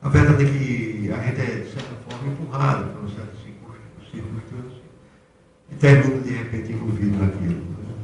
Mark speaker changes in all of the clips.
Speaker 1: A verdade é que a gente é, de certa forma, empurrado por um certo circunstância e termina, de repente, envolvido naquilo. Né?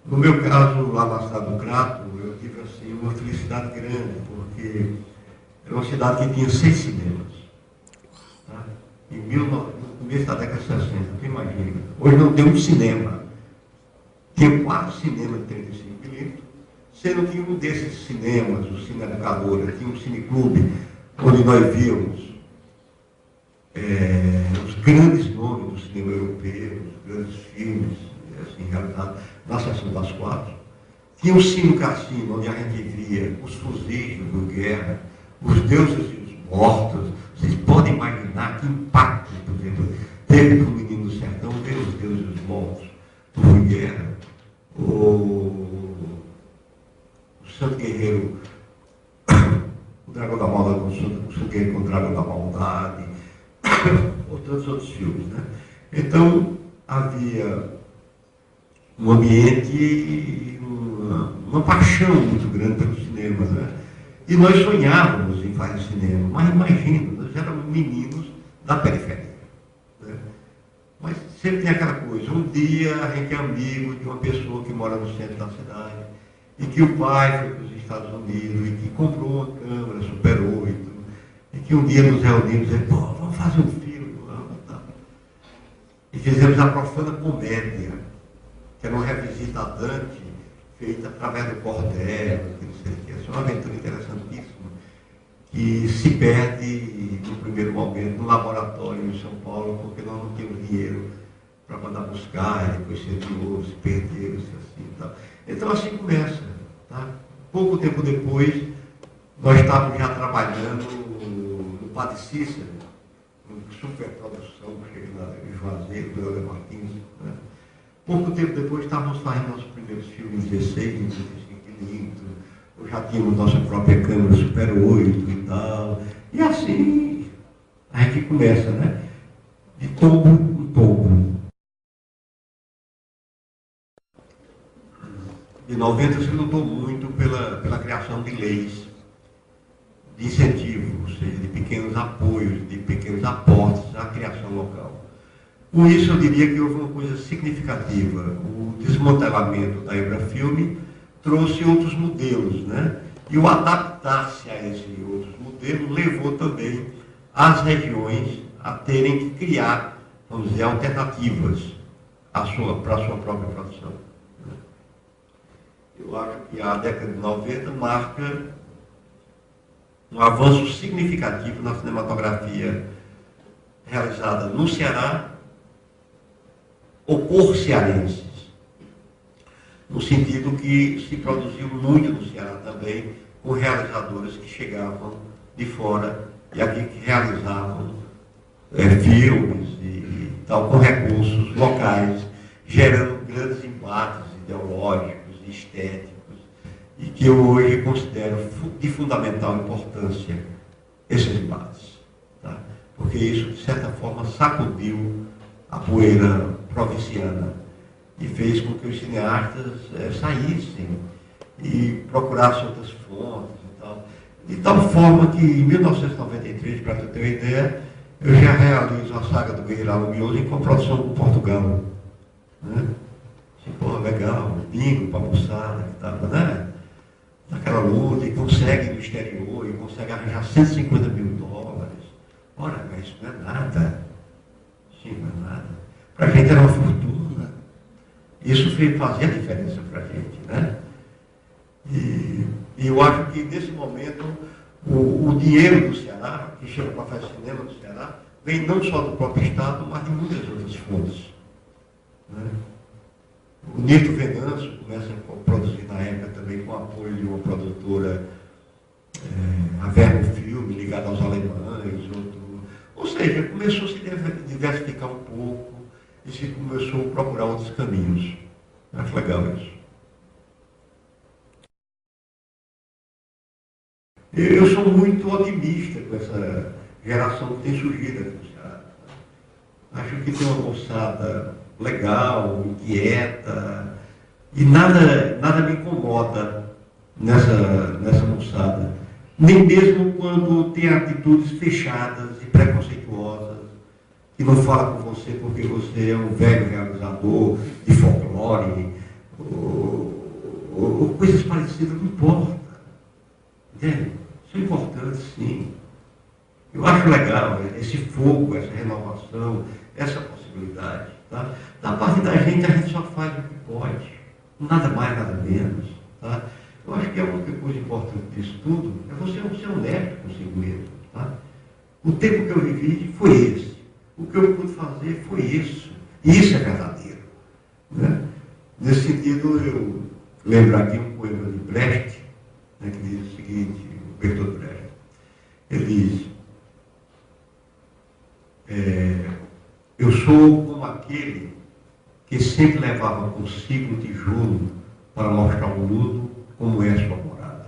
Speaker 1: No meu caso, lá na cidade do Crato, eu tive assim, uma felicidade grande, porque era uma cidade que tinha 6 cinemas. Tá? No começo da década de 60, tu imagina. Hoje não tem um cinema. Tinha 4 cinemas de 35 milímetros, sendo que um desses cinemas, o Cine Educadora, tinha um cineclube, onde nós víamos os grandes nomes do cinema europeu, os grandes filmes assim, realizados na Sessão das 4. Tinha um Cine Cassino, onde a gente via os fuzis do Guerra, os deuses e os mortos. Vocês podem imaginar que impacto, por exemplo, teve para o Menino do Sertão ver os deuses e os mortos do Guerra, o Santo Guerreiro, o Dragão da Maldade, o Santo Guerreiro com o Dragão da Maldade, ou tantos outros filmes, né? Então, havia um ambiente e uma paixão muito grande pelo cinema, né? E nós sonhávamos em fazer cinema, mas imagina, nós éramos meninos da periferia, né? Mas sempre tem aquela coisa, um dia a gente é amigo de uma pessoa que mora no centro da cidade, e que o pai foi para os Estados Unidos, e que comprou uma câmera Super 8, e que um dia nos reunimos e pô, vamos fazer um filme, vamos, tá? E fizemos a Profana Comédia, que era uma revisita a Dante, feita através do cordel, que não sei o que. É uma aventura interessantíssima, que se perde no primeiro momento no laboratório em São Paulo, porque nós não tínhamos dinheiro para mandar buscar, e depois ser de novo, se perdeu, se assim e tal. Então assim começa. Tá? Pouco tempo depois, nós estávamos já trabalhando no Padre Cícero, uma superprodução, cheguei lá em Juazeiro, do Helder Martins. Né? Pouco tempo depois, estávamos fazendo nossos primeiros filmes 16, 35 milímetros, já tínhamos nossa própria câmera Super 8 e tal. E assim, a gente começa, né? De tombo em tombo. De 90 se lutou muito pela criação de leis de incentivo, ou seja, de pequenos apoios, de pequenos aportes à criação local. Com isso, eu diria que houve uma coisa significativa. O desmantelamento da Embrafilme trouxe outros modelos, né? E o adaptar-se a esses outros modelos levou também as regiões a terem que criar, vamos dizer, alternativas para a sua própria produção. Eu acho que a década de 90 marca um avanço significativo na cinematografia realizada no Ceará ou por cearenses, no sentido que se produziu muito no Ceará também, com realizadores que chegavam de fora e aqui que realizavam filmes e tal, com recursos locais, gerando grandes embates ideológicos, estéticos, e que eu hoje considero de fundamental importância esses embates. Tá? Porque isso, de certa forma, sacudiu a poeira provinciana e fez com que os cineastas saíssem e procurassem outras fontes e tal. De tal forma que, em 1993, para tu ter uma ideia, eu já realizo a saga do Guerreiro Alumioso em coprodução com Portugal. Né? Assim, pô, legal, bingo para a moçada que estava, né? Naquela luta, e consegue no exterior, e consegue arranjar 150 mil dólares. Ora, mas isso não é nada. Sim, não é nada. Para a gente era uma fortuna. Isso fazia diferença para a gente, né? E eu acho que, nesse momento, o dinheiro do Ceará, que chama para fazer cinema do Ceará, vem não só do próprio Estado, mas de muitas outras fontes. Né? O Nito Venâncio começa a produzir na época também com o apoio de uma produtora, a Verbo Filme, ligada aos alemães. Ou seja, começou a se diversificar um pouco e se começou a procurar outros caminhos. Acho legal isso. Eu sou muito otimista com essa geração que tem surgido aqui no Ceará. Acho que tem uma moçada legal, inquieta, e nada me incomoda nessa moçada. nem mesmo quando tem atitudes fechadas e preconceituosas, que não fala com você porque você é um velho realizador de folclore, ou coisas parecidas, não importa. Entende? Isso é importante, sim. Eu acho legal esse fogo, essa renovação, essa possibilidade. Tá? Da parte da gente, a gente só faz o que pode. Nada mais, nada menos. Tá? Eu acho que a única coisa importante disso tudo é você ser honesto consigo mesmo. Tá? O tempo que eu vivi foi esse. O que eu pude fazer foi isso. E isso é verdadeiro. Né? Nesse sentido, eu lembro aqui um poema de Brecht, né, que diz o seguinte, o Bertolt Brecht. Ele diz, eu sou como aquele que sempre levava consigo um tijolo para mostrar ao mundo como é a sua morada.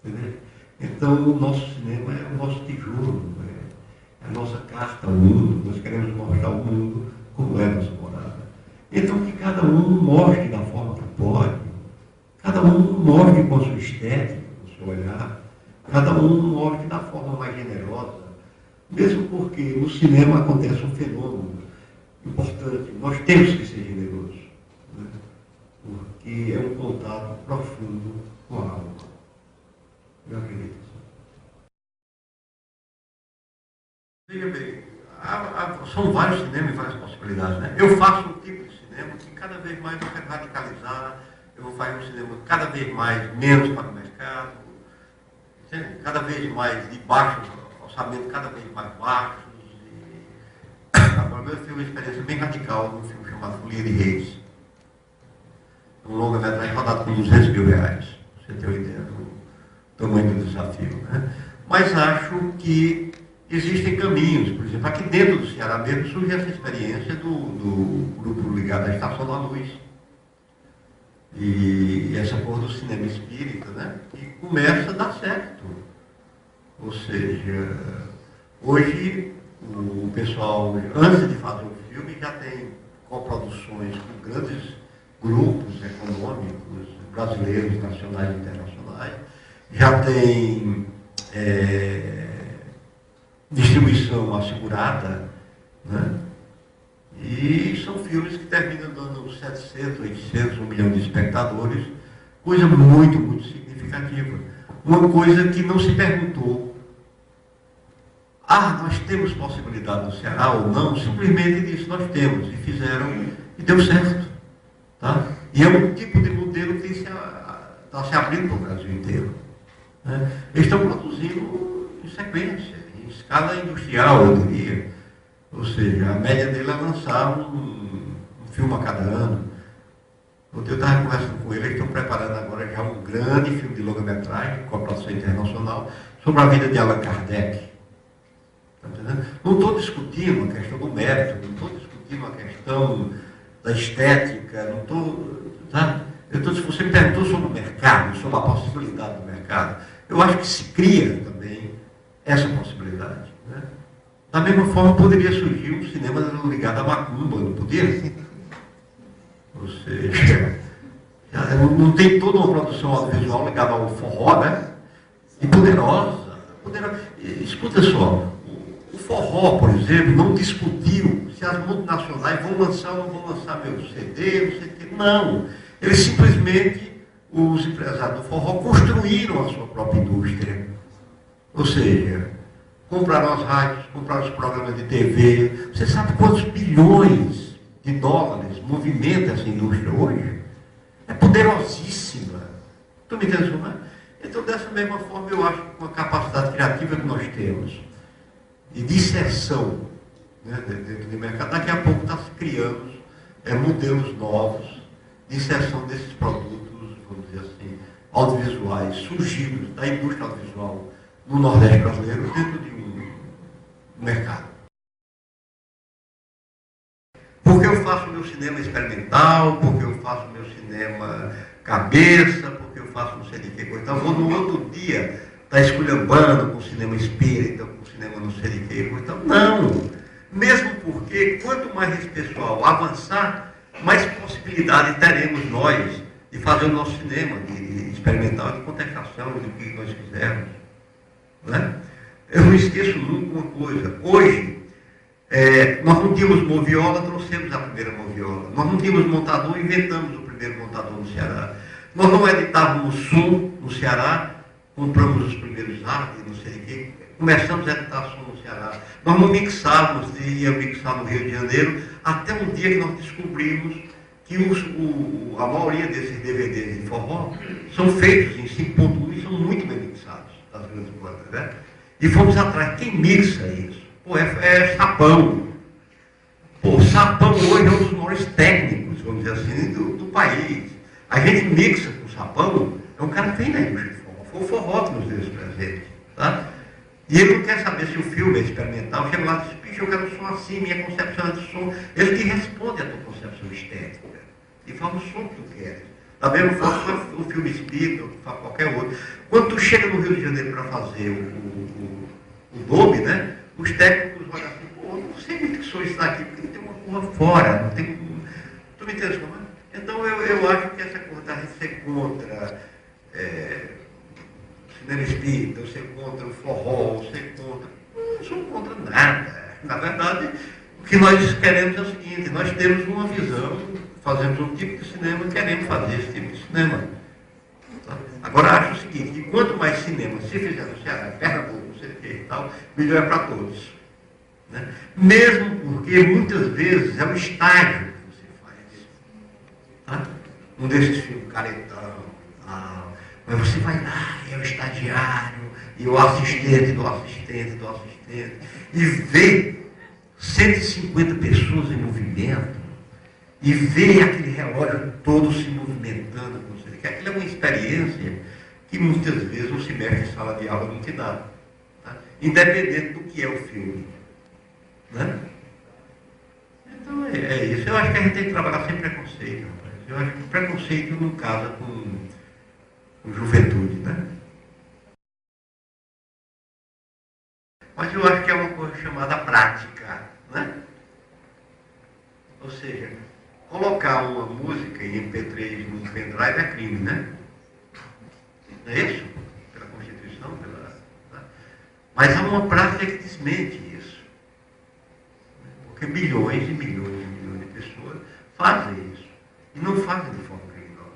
Speaker 1: Entendeu? Então, o nosso cinema é o nosso tijolo, é a nossa carta ao mundo. Nós queremos mostrar ao mundo como é a nossa morada. Então, que cada um mostre da forma que pode, cada um mostre com a sua estética, com o seu olhar, cada um mostre da forma mais generosa, mesmo porque no cinema acontece um fenômeno importante. Nós temos que ser generosos, né? Porque é um contato profundo com a alma. Eu acredito assim. Veja bem, são vários cinemas e várias possibilidades, né? Eu faço um tipo de cinema que cada vez mais eu quero radicalizar, eu vou fazer um cinema cada vez mais menos para o mercado, entende? Cada vez mais de baixo orçamento, cada vez mais baixos. Agora, eu tive uma experiência bem radical num filme chamado Folia de Reis. Um longa-metragem rodado com R$200 mil, pra você ter uma ideia do tamanho do desafio. Né? Mas acho que existem caminhos. Por exemplo, aqui dentro do Ceará mesmo surge essa experiência do grupo ligado à Estação da Luz. E essa coisa do cinema espírita, né? Que começa a dar certo. Ou seja, hoje o pessoal, antes de fazer o filme, já tem coproduções com grandes grupos econômicos, brasileiros, nacionais e internacionais, já tem distribuição assegurada, né? E são filmes que terminam dando 700, 800, 1 milhão de espectadores, coisa muito, muito significativa. Uma coisa que não se perguntou. Nós temos possibilidade no Ceará ou não? Simplesmente disse, nós temos. E fizeram, e deu certo. Tá? E é um tipo de modelo que está se abrindo para o Brasil inteiro. Né? Eles estão produzindo em sequência, em escala industrial, eu diria. Ou seja, a média dele é lançar um filme a cada ano. Ontem eu estava conversando com ele, eles estão preparando agora já um grande filme de longa-metragem, com a produção internacional, sobre a vida de Allan Kardec. Tá entendendo? Não estou discutindo a questão do mérito, não estou discutindo a questão da estética, não estou. Tá? Você me perguntou sobre o mercado, sobre a possibilidade do mercado. Eu acho que se cria também essa possibilidade. Né? Da mesma forma, poderia surgir um cinema ligado à macumba, não podia? Ou seja, não tem toda uma produção audiovisual ligada ao forró, né? E poderosa. Escuta só, o forró, por exemplo, não discutiu se as multinacionais vão lançar ou não vão lançar meu CD, não sei o quê. Não. Eles simplesmente, os empresários do forró, construíram a sua própria indústria. Ou seja, compraram as rádios, compraram os programas de TV. Você sabe quantos bilhões de dólares movimenta essa indústria hoje? É poderosíssima. Tu me entende, não é? Então, dessa mesma forma, eu acho que com a capacidade criativa que nós temos, de inserção, né, dentro do mercado, daqui a pouco está se criando modelos novos de inserção desses produtos, vamos dizer assim, audiovisuais, surgidos da indústria audiovisual no Nordeste brasileiro, dentro de um mercado. Porque eu faço meu cinema experimental, porque eu faço meu cinema cabeça, porque eu faço não sei de que coisa. Então, vou no outro dia estar esculhambando com o cinema espírita, com o cinema não sei de que coisa. Então, não. Mesmo porque, quanto mais esse pessoal avançar, mais possibilidade teremos nós de fazer o nosso cinema, de experimental, de contestação, do que nós quisermos. né? Eu não esqueço nunca uma coisa. Hoje, nós não tínhamos moviola, trouxemos a primeira moviola. Nós não tínhamos montador, inventamos o primeiro montador no Ceará. Nós não editávamos som no Ceará, compramos os primeiros artes, não sei o quê. Começamos a editar som no Ceará. Nós não mixávamos, ia mixar no Rio de Janeiro, até um dia que nós descobrimos que a maioria desses DVDs de forró são feitos em 5.1 e são muito bem mixados, das grandes bandas, né? E fomos atrás. Quem mixa isso? Pô, é Sapão. Pô, o Sapão hoje é um dos maiores técnicos, vamos dizer assim, do país. A gente mixa com o Sapão, é um cara que vem da indústria de forró. Foi o forró que nos deu esse presente, tá? E ele não quer saber se o filme é experimental. Chega lá e diz, bicho, eu quero um som assim, minha concepção é de som. Ele que responde à tua concepção estética. E fala o som que tu queres. Da mesma forma, o filme espírita, ou qualquer outro. Quando tu chega no Rio de Janeiro para fazer o Dolby, né? Os técnicos olham assim, pô, não sei muito que sou isso daqui, porque tem uma curva fora, não tem. Tu me entende como é? Então eu acho que essa coisa da gente ser contra cinema espírita, ou ser contra o forró, ou ser contra. Não sou contra nada. Na verdade, o que nós queremos é o seguinte, nós temos uma visão, fazemos um tipo de cinema, queremos fazer esse tipo de cinema. Tá? Agora acho o seguinte, que quanto mais cinema se fizer no Ceará, Pernambuco, não sei o que e tal, melhor é para todos. Né? Mesmo porque muitas vezes é o estágio que você faz. Tá? Um desses filmes caretão, mas você vai lá, é o estagiário, e o assistente do assistente do assistente, e vê 150 pessoas em movimento, e vê aquele relógio todo se movimentando, que aquilo é uma experiência que muitas vezes não se mexe em sala de aula, não te dá. Tá? Independente do que é o filme. Né? Então é isso. Eu acho que a gente tem que trabalhar sem preconceito. Rapaz. Eu acho que o preconceito não casa com juventude. Né? Mas eu acho que é uma coisa chamada prática. Né? Ou seja, colocar uma música em MP3 no pendrive é crime, né? Não é isso? Pela Constituição, tá? Mas há uma prática que desmente isso. Porque milhões e milhões e milhões de pessoas fazem isso. E não fazem de forma criminosa.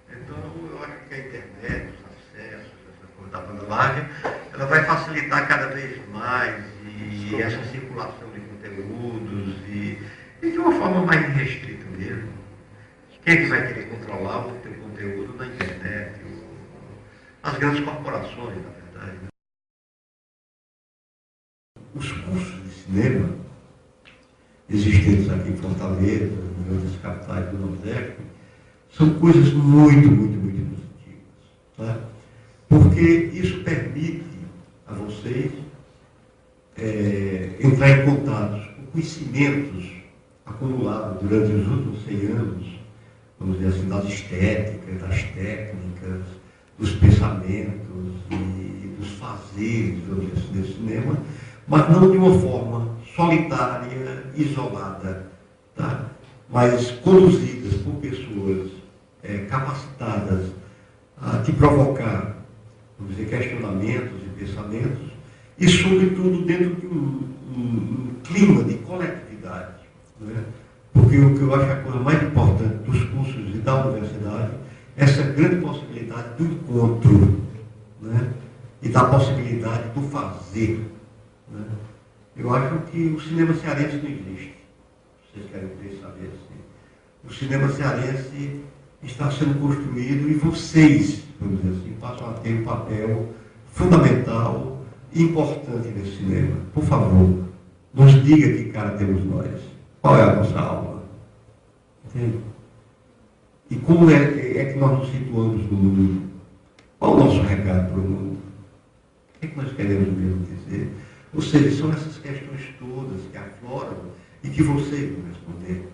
Speaker 1: Então, eu acho que a internet, os acessos, essa coisa da banda larga, ela vai facilitar cada vez mais e essa circulação de conteúdos e de uma forma mais restrita mesmo. Quem é que vai querer controlar o teu conteúdo na internet? As grandes corporações, na verdade. Os cursos de cinema existentes aqui em Fortaleza, em outras capitais do Nordeste, são coisas muito, muito, muito positivas. Tá? Porque isso permite a vocês entrar em contato com conhecimentos acumulados durante os últimos 100 anos, vamos dizer assim, das estéticas, das técnicas, dos pensamentos e dos fazeres, vamos dizer assim, desse cinema, mas não de uma forma solitária, isolada, tá? Mas conduzidas por pessoas capacitadas a te provocar, vamos dizer, questionamentos e pensamentos, e sobretudo dentro de um clima de coletividade. Né? Porque o que eu acho que a coisa mais importante dos cursos e da universidade é essa grande possibilidade do encontro, né? E da possibilidade do fazer. Né? Eu acho que o cinema cearense não existe. Vocês querem saber assim. O cinema cearense está sendo construído e vocês, vamos dizer assim, passam a ter um papel fundamental e importante nesse cinema. Por favor, nos diga que cara temos nós. Qual é a nossa alma? Entende? E como é que nós nos situamos no mundo? Qual o nosso recado para o mundo? O que é que nós queremos mesmo dizer? Ou seja, são essas questões todas que afloram e que vocês vão responder.